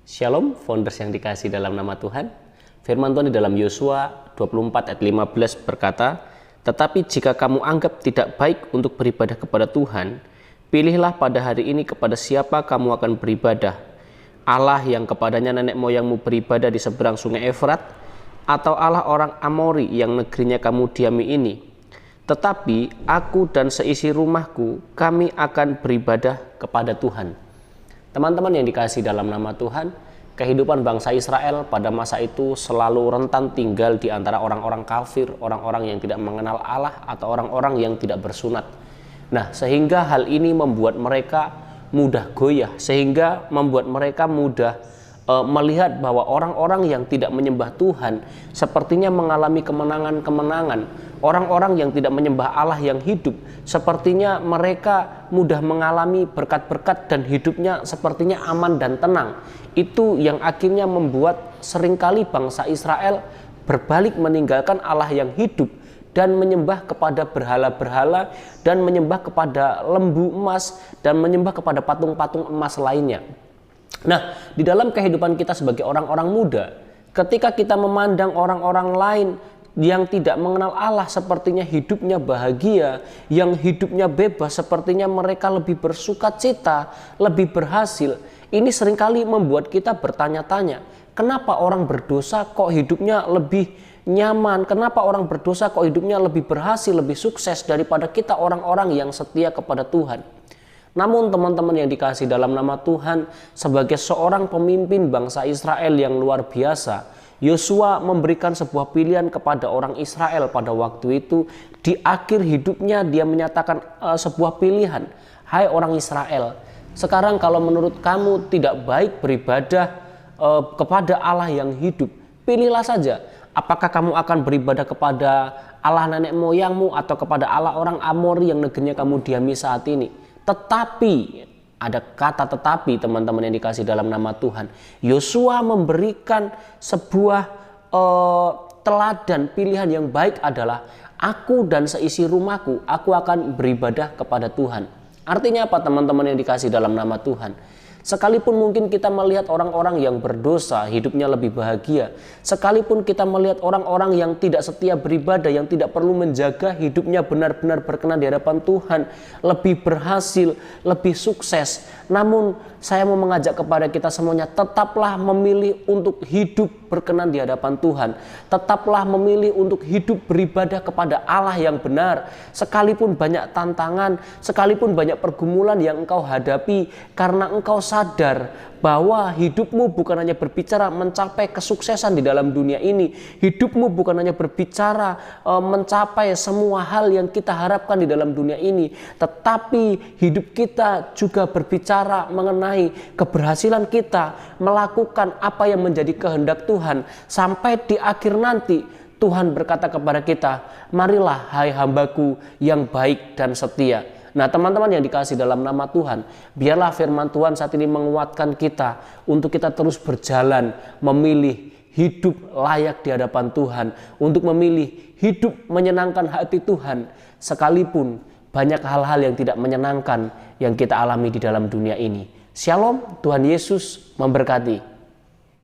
Shalom, founders yang dikasih dalam nama Tuhan. Firman Tuhan di dalam Yosua 24 ayat 15 berkata, "Tetapi jika kamu anggap tidak baik untuk beribadah kepada Tuhan, pilihlah pada hari ini kepada siapa kamu akan beribadah. Allah yang kepadanya nenek moyangmu beribadah di seberang sungai Efrat, atau Allah orang Amori yang negerinya kamu diami ini. Tetapi aku dan seisi rumahku, kami akan beribadah kepada Tuhan." Teman-teman yang dikasih dalam nama Tuhan, kehidupan bangsa Israel pada masa itu selalu rentan tinggal di antara orang-orang kafir, orang-orang yang tidak mengenal Allah, atau orang-orang yang tidak bersunat. Nah, sehingga hal ini membuat mereka mudah goyah, sehingga membuat mereka mudah melihat bahwa orang-orang yang tidak menyembah Tuhan sepertinya mengalami kemenangan-kemenangan. Orang-orang yang tidak menyembah Allah yang hidup sepertinya mereka mudah mengalami berkat-berkat dan hidupnya sepertinya aman dan tenang. Itu yang akhirnya membuat seringkali bangsa Israel berbalik meninggalkan Allah yang hidup dan menyembah kepada berhala-berhala, dan menyembah kepada lembu emas, dan menyembah kepada patung-patung emas lainnya. Nah, di dalam kehidupan kita sebagai orang-orang muda, ketika kita memandang orang-orang lain yang tidak mengenal Allah sepertinya hidupnya bahagia, yang hidupnya bebas, sepertinya mereka lebih bersukacita, lebih berhasil, ini seringkali membuat kita bertanya-tanya, kenapa orang berdosa kok hidupnya lebih nyaman? Kenapa orang berdosa kok hidupnya lebih berhasil, lebih sukses daripada kita orang-orang yang setia kepada Tuhan? Namun teman-teman yang dikasih dalam nama Tuhan, sebagai seorang pemimpin bangsa Israel yang luar biasa, Yosua memberikan sebuah pilihan kepada orang Israel pada waktu itu. Di akhir hidupnya dia menyatakan sebuah pilihan. Hai orang Israel, sekarang kalau menurut kamu tidak baik beribadah kepada Allah yang hidup, pilihlah saja. Apakah kamu akan beribadah kepada Allah nenek moyangmu atau kepada Allah orang Amori yang negerinya kamu diami saat ini? Tetapi, ada kata tetapi teman-teman yang dikasih dalam nama Tuhan, Yosua memberikan sebuah teladan pilihan yang baik adalah, aku dan seisi rumahku, aku akan beribadah kepada Tuhan. Artinya apa teman-teman yang dikasih dalam nama Tuhan? Sekalipun mungkin kita melihat orang-orang yang berdosa hidupnya lebih bahagia, sekalipun kita melihat orang-orang yang tidak setia beribadah, yang tidak perlu menjaga hidupnya benar-benar berkenan di hadapan Tuhan, lebih berhasil, lebih sukses, namun saya mau mengajak kepada kita semuanya, tetaplah memilih untuk hidup berkenan di hadapan Tuhan. Tetaplah memilih untuk hidup beribadah kepada Allah yang benar. Sekalipun banyak tantangan, sekalipun banyak pergumulan yang engkau hadapi, karena engkau sadar bahwa hidupmu bukan hanya berbicara mencapai kesuksesan di dalam dunia ini. Hidupmu bukan hanya berbicara mencapai semua hal yang kita harapkan di dalam dunia ini, tetapi hidup kita juga berbicara mengenai keberhasilan kita melakukan apa yang menjadi kehendak Tuhan. Sampai di akhir nanti Tuhan berkata kepada kita, marilah hai hambaku yang baik dan setia. Nah teman-teman yang dikasih dalam nama Tuhan, biarlah firman Tuhan saat ini menguatkan kita untuk kita terus berjalan memilih hidup layak di hadapan Tuhan, untuk memilih hidup menyenangkan hati Tuhan, sekalipun banyak hal-hal yang tidak menyenangkan yang kita alami di dalam dunia ini. Shalom, Tuhan Yesus memberkati.